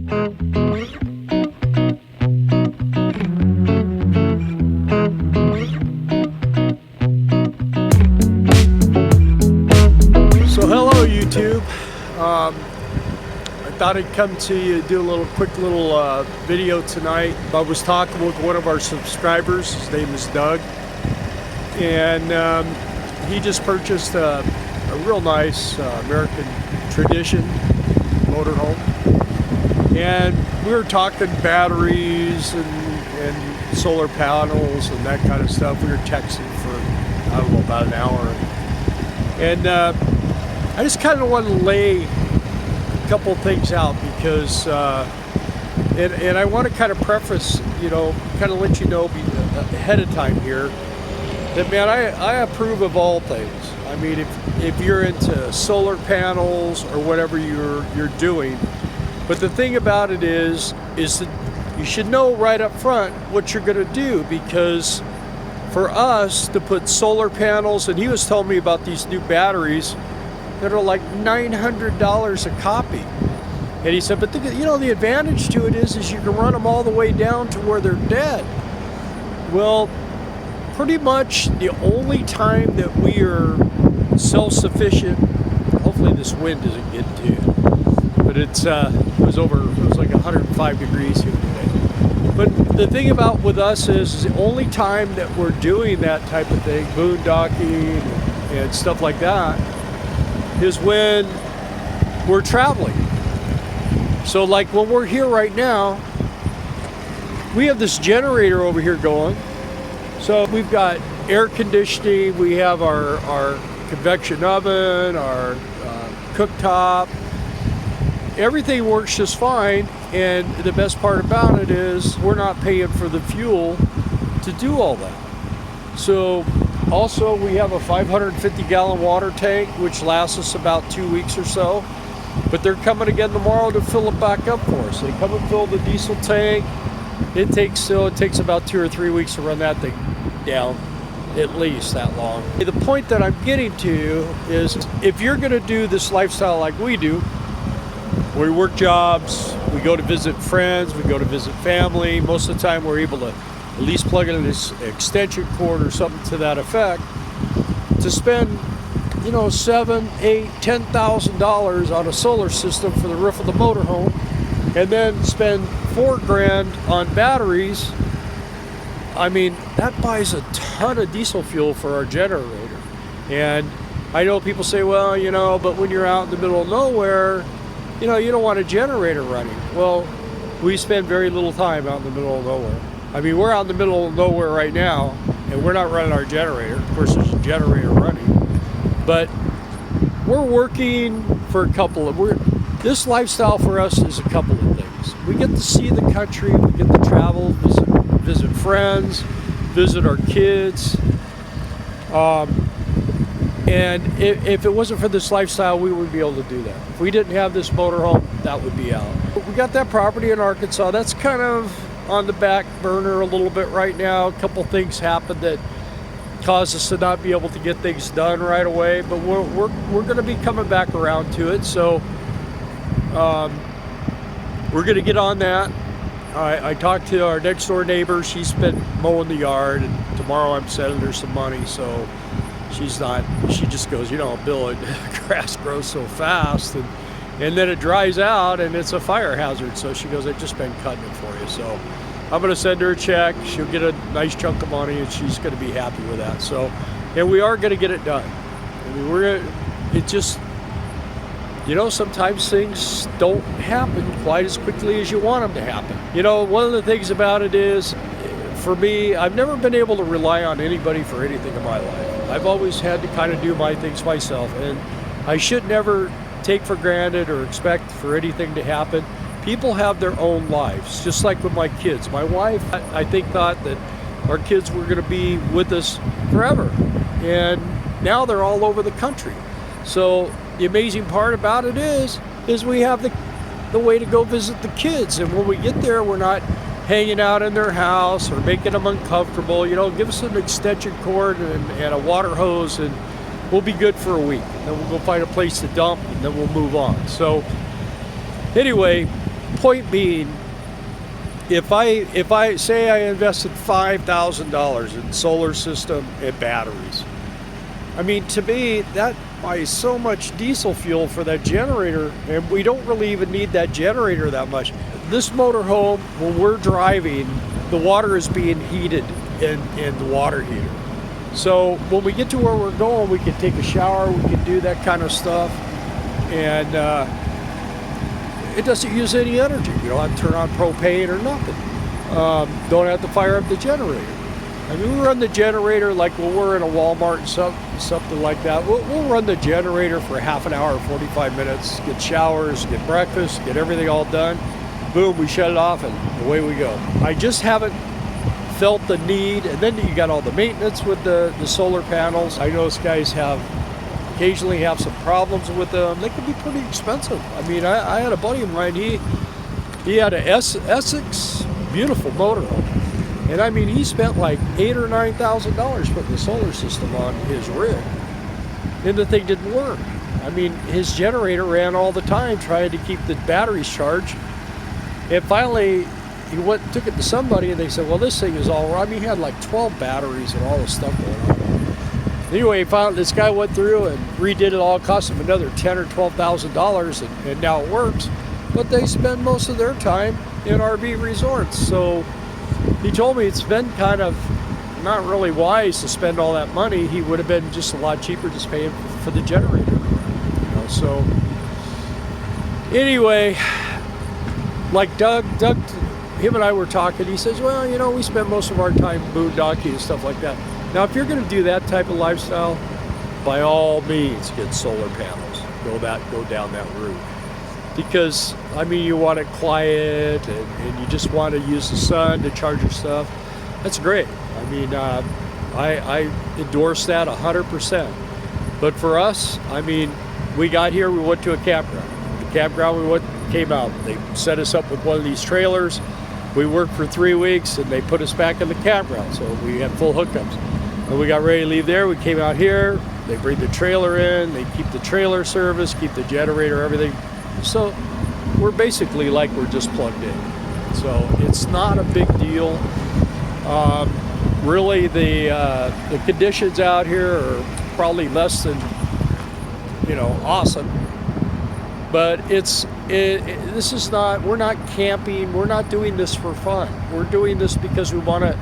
YouTube. I thought I'd come to you, do a quick little video tonight. I was talking with one of our subscribers. His name is Doug, and he just purchased a real nice American tradition motorhome, and we were talking batteries and solar panels and that kind of stuff. We were texting for, I don't know, about an hour, and I just kind of want to lay a couple of things out because, and I want to kind of preface, kind of let you know ahead of time here that, man, I approve of all things. I mean, if you're into solar panels or whatever you're doing, but the thing about it is that you should know right up front what you're going to do, because for us to put solar panels, and he was telling me about these new batteries that are like $900 a copy. And he said, but the advantage to it is you can run them all the way down to where they're dead. Well, pretty much the only time that we are self-sufficient, hopefully this wind doesn't get to you, but it was like 105 degrees here today. But the thing about with us is the only time that we're doing that type of thing, boondocking and stuff like that, is when we're traveling. So like when we're here right now, we have this generator over here going. So we've got air conditioning, we have our convection oven, our cooktop. Everything works just fine, and the best part about it is we're not paying for the fuel to do all that. So also, we have a 550-gallon water tank, which lasts us about 2 weeks or so. But they're coming again tomorrow to fill it back up for us. They come and fill the diesel tank. It takes about 2 or 3 weeks to run that thing down, at least that long. The point that I'm getting to is, if you're going to do this lifestyle like we do, we work jobs, we go to visit friends, we go to visit family. Most of the time, we're able to at least plug in this extension cord or something to that effect, to spend, $7,000, $8,000, $10,000 on a solar system for the roof of the motorhome, and then spend $4,000 on batteries. I mean, that buys a ton of diesel fuel for our generator. And I know people say, well, but when you're out in the middle of nowhere, you don't want a generator running. Well, we spend very little time out in the middle of nowhere. I mean, we're out in the middle of nowhere right now, and we're not running our generator. Of course, there's a generator running. But we're working for this lifestyle for us is a couple of things. We get to see the country, we get to travel, visit friends, visit our kids. And if it wasn't for this lifestyle, we wouldn't be able to do that. If we didn't have this motorhome, that would be out. We got that property in Arkansas. That's kind of on the back burner a little bit right now. A couple things happened that caused us to not be able to get things done right away, but we're going to be coming back around to it. So we're going to get on that. I talked to our next door neighbor. She's been mowing the yard, and tomorrow I'm sending her some money. So she just goes, Bill, grass grows so fast, and then it dries out and it's a fire hazard. So she goes, I've just been cutting it for you. So I'm going to send her a check. She'll get a nice chunk of money, and she's going to be happy with that. So, and we are going to get it done. I mean, sometimes things don't happen quite as quickly as you want them to happen. One of the things about it is, for me, I've never been able to rely on anybody for anything in my life. I've always had to kind of do my things myself, and I should never take for granted or expect for anything to happen. People have their own lives, just like with my kids. My wife, I think, thought that our kids were going to be with us forever, and now they're all over the country. So the amazing part about it is we have the way to go visit the kids, and when we get there, we're not hanging out in their house or making them uncomfortable. Give us an extension cord and a water hose, and we'll be good for a week. Then we'll go find a place to dump, and then we'll move on. So anyway, point being, if I say I invested $5,000 in solar system and batteries, I mean, to me, that buys so much diesel fuel for that generator, and we don't really even need that generator that much. This motorhome, when we're driving, the water is being heated in the water heater. So when we get to where we're going, we can take a shower, we can do that kind of stuff, and it doesn't use any energy. You don't have to turn on propane or nothing. Don't have to fire up the generator. I mean, we run the generator like when we're in a Walmart and something like that. We'll run the generator for half an hour, 45 minutes, get showers, get breakfast, get everything all done. Boom, we shut it off and away we go. I just haven't felt the need, and then you got all the maintenance with the solar panels. I know guys occasionally have some problems with them. They can be pretty expensive. I mean, I had a buddy of mine, he had a Essex, beautiful motorhome. And I mean, he spent like $8,000 or $9,000 putting the solar system on his rig. And the thing didn't work. I mean, his generator ran all the time trying to keep the batteries charged. And finally, he took it to somebody and they said, well, this thing is all wrong. I mean, he had like 12 batteries and all this stuff going on. Anyway, this guy went through and redid it all. It cost him another $10,000 or $12,000, and now it works. But they spend most of their time in RV resorts. So he told me it's been kind of not really wise to spend all that money. He would have been just a lot cheaper just paying for the generator. You know, so anyway, like Doug, him and I were talking. He says, well, you know, we spend most of our time boondocking and stuff like that. Now, if you're going to do that type of lifestyle, by all means, get solar panels. Go down that route. Because, I mean, you want it quiet and you just want to use the sun to charge your stuff. That's great. I mean, I endorse that 100%. But for us, I mean, we got here, we went to a campground. The campground came out. They set us up with one of these trailers. We worked for 3 weeks and they put us back in the campground. So we had full hookups. And we got ready to leave there. We came out here. They bring the trailer in. They keep the trailer service, keep the generator, everything. So we're basically like we're just plugged in. So it's not a big deal. Really, the conditions out here are probably less than, awesome. But this is not. We're not camping. We're not doing this for fun. We're doing this because we want to.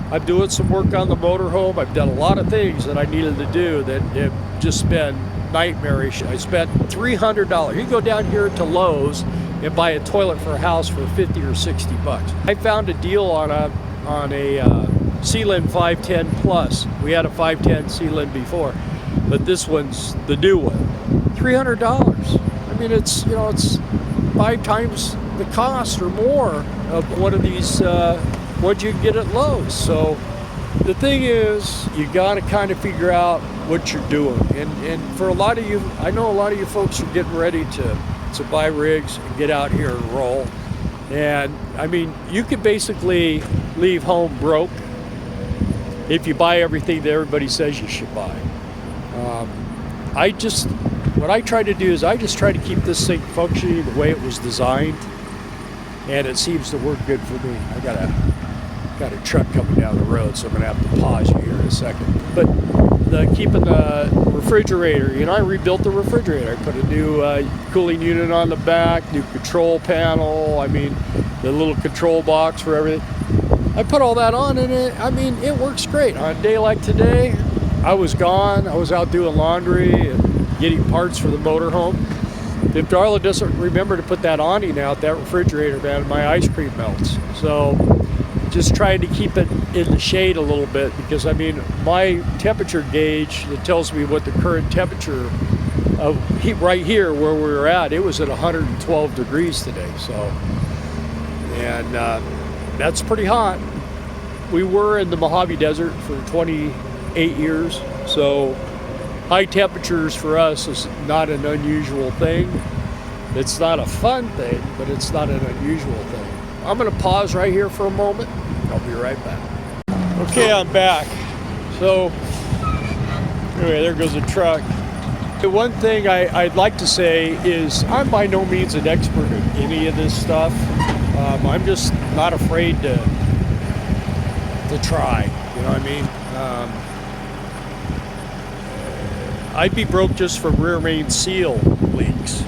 I'm doing some work on the motorhome. I've done a lot of things that I needed to do that have just been nightmarish. I spent $300. You can go down here to Lowe's and buy a toilet for a house for $50 or $60. I found a deal on a Sealand 510 Plus. We had a 510 Sealand before, but this one's the new one. $300. I mean, it's 5 times the cost or more of one of these what you can get at Lowe's. So the thing is, you got to kind of figure out what you're doing. And for a lot of you, I know a lot of you folks are getting ready to buy rigs and get out here and roll. And I mean, you could basically leave home broke if you buy everything that everybody says you should buy. What I try to do is I just try to keep this thing functioning the way it was designed, and it seems to work good for me. I got a truck coming down the road, so I'm gonna have to pause you here in a second. But keeping the refrigerator, I rebuilt the refrigerator. I put a new cooling unit on the back, new control panel. I mean, the little control box for everything. I put all that on, and it works great. On a day like today, I was gone. I was out doing laundry and getting parts for the motorhome. If Darla doesn't remember to put that awning out, that refrigerator, man, my ice cream melts. So just trying to keep it in the shade a little bit, because I mean, my temperature gauge that tells me what the current temperature of heat right here where we were at, it was at 112 degrees today. So, and that's pretty hot. We were in the Mojave Desert for 28 years, so high temperatures for us is not an unusual thing. It's not a fun thing, but it's not an unusual thing. I'm going to pause right here for a moment. I'll be right back. Okay, I'm back. So, anyway, there goes the truck. The one thing I'd like to say is I'm by no means an expert in any of this stuff. I'm just not afraid to try, you know what I mean? I'd be broke just from rear main seal leaks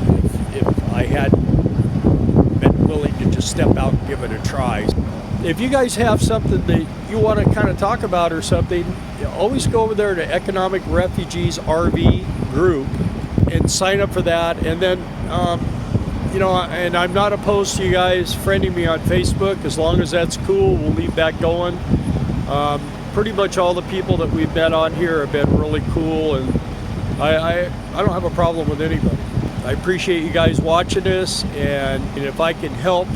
if I hadn't been willing to just step out and give it a try. If you guys have something that you want to kind of talk about or something, always go over there to Economic Refugees RV group and sign up for that. And then, you know, and I'm not opposed to you guys friending me on Facebook. As long as that's cool, we'll leave that going. Pretty much all the people that we've met on here have been really cool, and I don't have a problem with anybody. I appreciate you guys watching this, and if I can help,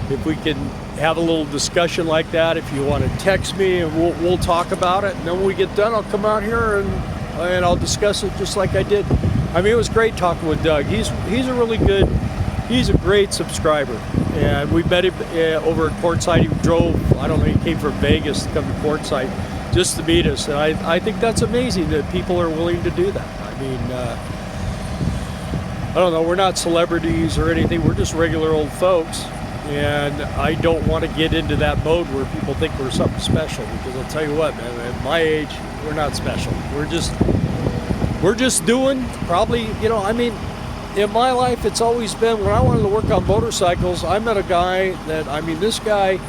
if we can have a little discussion like that, if you want to text me and we'll talk about it, and then when we get done, I'll come out here and I'll discuss it just like I did. I mean, it was great talking with Doug. He's a great subscriber, and we met him over at Quartzsite. He drove, I don't know, he came from Vegas to come to Quartzsite just to meet us, and I think that's amazing that people are willing to do that. I mean, I don't know, we're not celebrities or anything, we're just regular old folks, and I don't want to get into that mode where people think we're something special, because I'll tell you what, man, at my age, we're not special. We're just doing, probably, you know, I mean, in my life, it's always been, when I wanted to work on motorcycles, I met a guy that, I mean, this guy,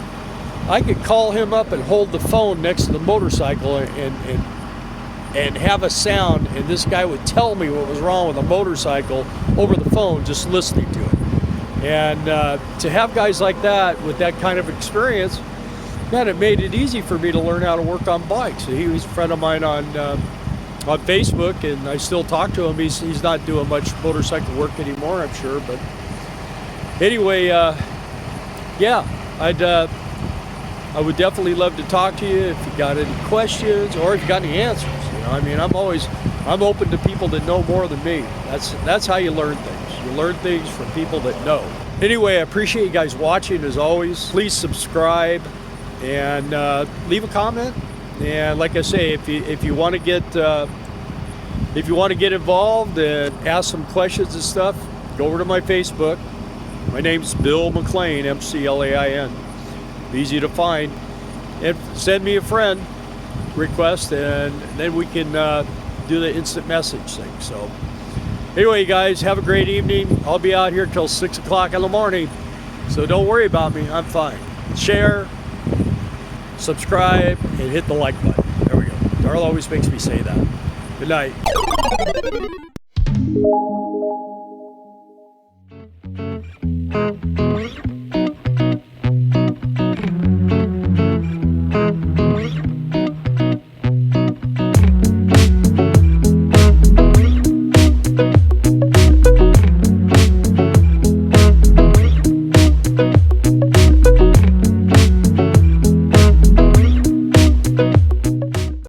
I could call him up and hold the phone next to the motorcycle and have a sound, and this guy would tell me what was wrong with the motorcycle over the phone, just listening to it. And to have guys like that with that kind of experience, man, it made it easy for me to learn how to work on bikes. He was a friend of mine on Facebook, and I still talk to him. He's not doing much motorcycle work anymore, I'm sure. But anyway, yeah, I would definitely love to talk to you if you got any questions or if you got any answers. You know, I mean, I'm open to people that know more than me. That's how you learn things. You learn things from people that know. Anyway, I appreciate you guys watching as always. Please subscribe and leave a comment. And like I say, if you want to get involved and ask some questions and stuff, go over to my Facebook. My name's Bill McLean, McLain. Easy to find. And send me a friend request, and then we can do the instant message thing. So anyway, you guys, have a great evening. I'll be out here till 6 o'clock in the morning, so don't worry about me. I'm fine. Share, subscribe, and hit the like button. There we go. Darla always makes me say that. Good night.